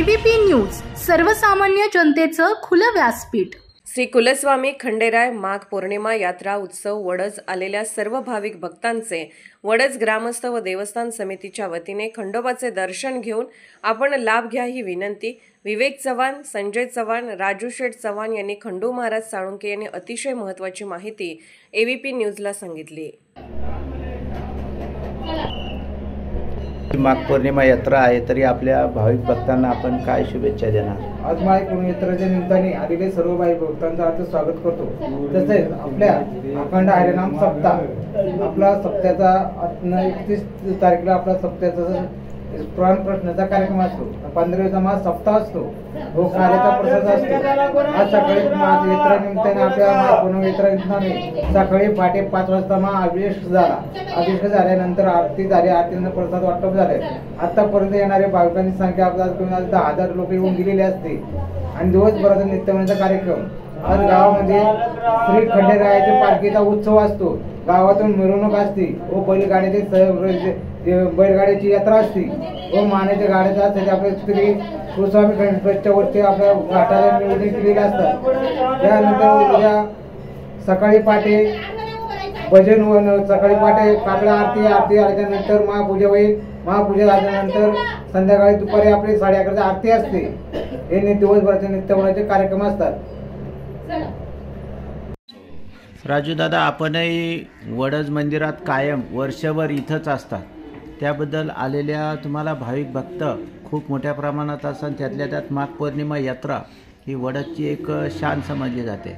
ABP news, सर्वसामान्य जनतेचं खुलं व्यासपीठ। श्री कुलस्वामी खंडेराय माघ पौर्णिमा यात्रा उत्सव वडज आलेल्या सर्व भाविक भक्तांचे वडज ग्रामस्थ व देवस्थान समितीच्या वतीने खंडोबाचे दर्शन घेऊन आपण लाभ घ्या ही विनंती विवेक चव्हाण, संजय चव्हाण, राजू शेठ चव्हाण यांनी खंडू महाराज साळुंके यांनी अतिशय महत्त्वाची माहिती एबीपी न्यूजला सांगितली। माघ पौर्णिमा यात्रा आहे तरी आपल्या भाविक भक्तांना आपण काय शुभेच्छा देणार? आज माघ पौर्णिमा यात्रेच्या निमित्ताने आलेले सर्व भाविक भक्तांचं आज स्वागत करतो। तसेच आपल्या अखंड हरिनाम सप्ताह आपला सप्त्याचा 31 तारखेला आपला सप्त्याचा पुराण प्रश्नाचा कार्यक्रम असतो। 15 दिवसाचा सप्ताह असतो, हो कार्याचा प्रसाद असतो। आज सकाळी यात्रा निमित्ताने आपल्या माघ पौर्णिमा यात्रा निमित्ताने सकाळी पहाटे 5 वाजता अभिषेक झाला। अभिषेक झाल्यानंतर आरती झाली, आरतीनंतर प्रसाद वाटप झाले। आतापर्यंत येणारे भाविकांची संख्या आपल्याला 10,000 लोक येऊन गेलेले असते आणि दिवसभराचा नित्यमंगळाचा कार्यक्रम। आज गावामध्ये श्री खंडेरायाच्या पालखीचा उत्सव असतो। गावातून मिरवणूक असते व बैलगाड्याची यात्रा असते व मानाच्या गाड्या असतात। आपले श्री कुलस्वामी खंडेरायाच्या वरती आपल्या घाटाला नियोजन केलेले असतात। त्यानंतर उद्या सकाळी पहाटे भजन व सकाळी पहाटे काकडा आरती आल्यानंतर महापूजा होईल। महापूजा झाल्यानंतर संध्याकाळी दुपारी आपली 11:30 आरती असते। हे दिवसभराचे नित्यमंगळाचे कार्यक्रम असतात। राजू दादा, आपणही वडज मंदिरात कायम वर्षभर इथंच असतात, त्याबद्दल आलेल्या तुम्हाला भाविक भक्त खूप मोठ्या प्रमाणात असतात। त्यातल्या त्यात माघ पौर्णिमा यात्रा ही वडजची एक शान समजली जाते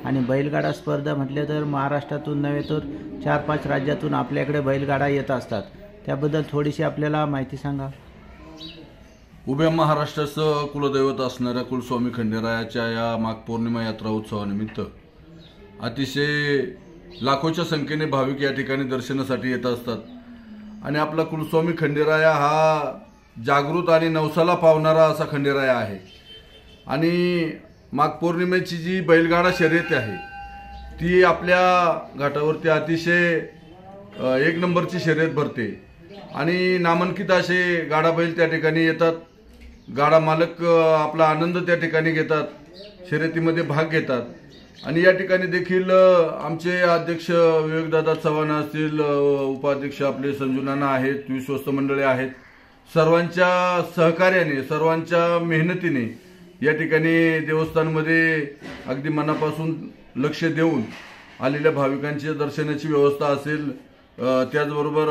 आणि बैलगाडा स्पर्धा म्हटले तर महाराष्ट्रातून नव्हे तर 4-5 राज्यातून आपल्याकडे बैलगाडा येत असतात। त्याबद्दल थोडीशी आपल्याला माहिती सांगा। उभ्या महाराष्ट्राचं कुलदैवत असणाऱ्या कुलस्वामी खंडेरायाच्या या माघ पौर्णिमा यात्रा उत्सवानिमित्त अतिशय लाखोच्या संख्येने भाविक या ठिकाणी दर्शनासाठी येत असतात आणि आपला कुलस्वामी खंडेराया हा जागृत आणि नवसाला पावणारा असा खंडेराया आहे। आणि माघ पौर्णिमेची जी बैलगाडा शर्यत आहे ती आपल्या घाटावरती अतिशय 1 नंबरची शर्यत भरते आणि नामांकित असे गाडा बैल त्या ठिकाणी येतात। गाडा मालक आपला आनंद त्या ठिकाणी घेतात, शर्यतीमध्ये भाग घेतात आणि या ठिकाणी देखील आमचे अध्यक्ष विवेकदादा चव्हाण असतील, उपाध्यक्ष आपले संजूनाना आहेत, विश्वस्त मंडळे आहेत, सर्वांच्या सहकार्याने सर्वांच्या मेहनतीने या ठिकाणी देवस्थानमध्ये अगदी मनापासून लक्ष देऊन आलेल्या भाविकांच्या दर्शनाची व्यवस्था असेल, त्याचबरोबर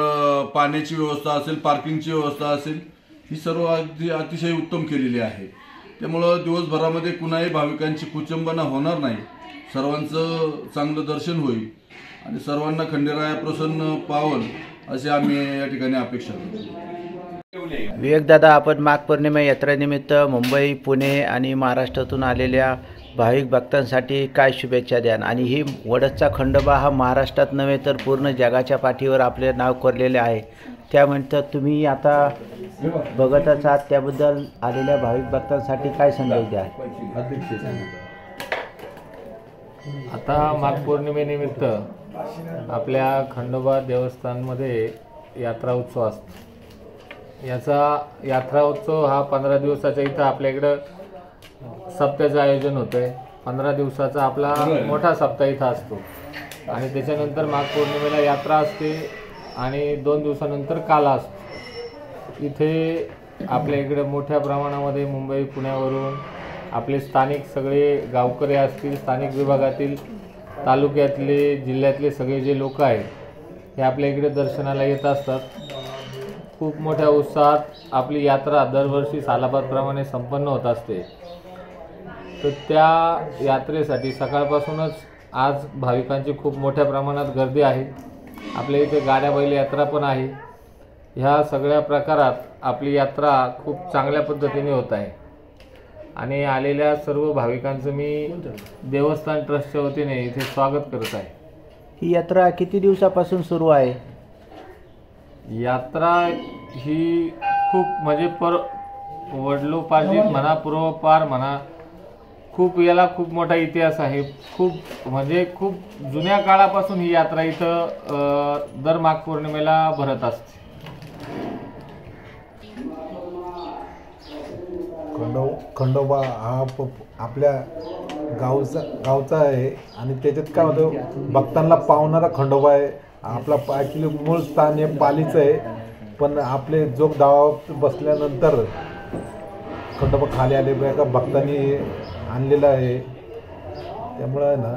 पाण्याची व्यवस्था असेल, पार्किंगची व्यवस्था असेल, ही सर्व अगदी अतिशय उत्तम केलेली आहे। त्यामुळं दिवसभरामध्ये कुणाही भाविकांची कुचंबना होणार नाही, सर्वांचं चांगलं दर्शन होईल आणि सर्वांना खंडेराया प्रसन्न पावल असे आम्ही या ठिकाणी अपेक्षा करतो। विवेकदादा, आपण माघ पौर्णिमा यात्रेनिमित्त मुंबई, पुणे आणि महाराष्ट्रातून आलेल्या भाविक भक्तांसाठी काय शुभेच्छा द्याल? आणि ही वडजचा खंडोबा हा महाराष्ट्रात नव्हे तर पूर्ण जगाच्या पाठीवर आपले नाव कोरलेले आहे, त्यानंतर तुम्ही आता बघतच आहात, त्याबद्दल आलेल्या भाविक भक्तांसाठी काय संदेश द्याल? आता माघ पौर्णिमेनिमित्त आपल्या खंडोबा देवस्थानमध्ये यात्रा उत्सव असतो। याचा यात्रा उत्सव हा 15 दिवसाचा इथं आपल्याकडं सप्त्याचं आयोजन होतं आहे। 15 दिवसाचा आपला मोठा सप्ताह इथं असतो आणि त्याच्यानंतर माघ पौर्णिमेला यात्रा असते आणि 2 दिवसानंतर काला असतो। इथे आपल्या इकडे मोठ्या प्रमाणामध्ये मुंबई, पुण्यावरून आपले स्थानिक सगळे गावकरी असतील, स्थानिक विभागातील, तालुक्यातले, जिल्ह्यातले सगळे जे लोक आहेत हे आपल्या इकडे दर्शनाला येत असतात। खूप मोठ्या उत्साहात आपली यात्रा दरवर्षी सालाबादप्रमाणे संपन्न होत असते। तर त्या यात्रेसाठी सकाळपासूनच आज भाविकांची खूप मोठ्या प्रमाणात गर्दी आहे। आपल्या इथे गाड्या बैल यात्रा पण आहे। ह्या सगळ्या प्रकारात आपली यात्रा खूप चांगल्या पद्धतीने होत आहे आणि आलेल्या सर्व भाविकांचं मी देवस्थान ट्रस्टच्या वतीने इथे स्वागत करत आहे। ही यात्रा किती दिवसापासून सुरू आहे? यात्रा ही खूप म्हणजे वडलोपार्जित म्हणा, पूर्वपार म्हणा, याला खूप मोठा इतिहास आहे। खूप जुन्या काळापासून ही यात्रा इथं दर माघ पौर्णिमेला भरत असते। खंडोबा हा आपल्या गावचा आहे आणि त्याच्यात काय होतं, भक्तांना पावणारा खंडोबा आहे. आपला ॲक्च्युली मूळ स्थान हे पालीचं आहे, पण आपले जोग दावा बसल्यानंतर खंडोबा खाली आले का भक्तांनी आणलेला आहे. त्यामुळं ना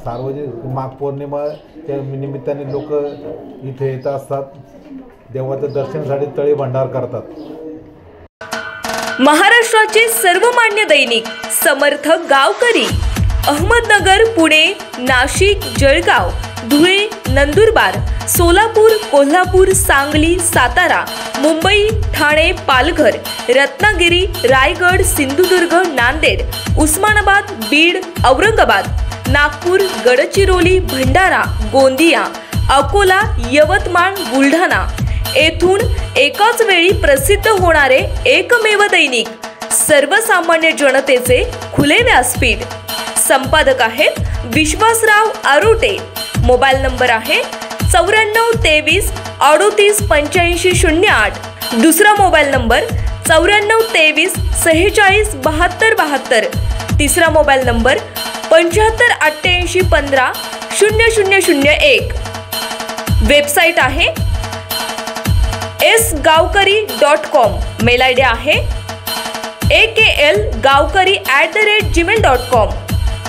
सार्वजनिक माघ पौर्णिमाच्या निमित्ताने लोक इथे येत असतात. देवाचं दर्शनासाठी तळी भंडार करतात. महाराष्ट्राचे सर्वमान्य दैनिक समर्थ गावकरी अहमदनगर, पुणे, नाशिक, जळगाव, धुळे, नंदुरबार, सोलापूर, कोल्हापूर, सांगली, सातारा, मुंबई, ठाणे, पालघर, रत्नागिरी, रायगड, सिंधुदुर्ग, नांदेड, उस्मानाबाद, बीड, औरंगाबाद, नागपूर, गडचिरोली, भंडारा, गोंदिया, अकोला, यवतमाळ, बुलढाणा येथून एकाच वेळी प्रसिद्ध होणारे एकमेव दैनिक सर्वसामान्य जनतेचे खुले व्यासपीठ. संपादक आहेत विश्वासराव आरोटे. मोबाईल नंबर आहे 9423 38 85 08. दुसरा मोबाईल नंबर 9423 46 72 72. तिसरा मोबाईल नंबर 75 88 15 0001. वेबसाईट आहे sgavkari.com. मेल आयडी आहे akl gavkari@gmail.com.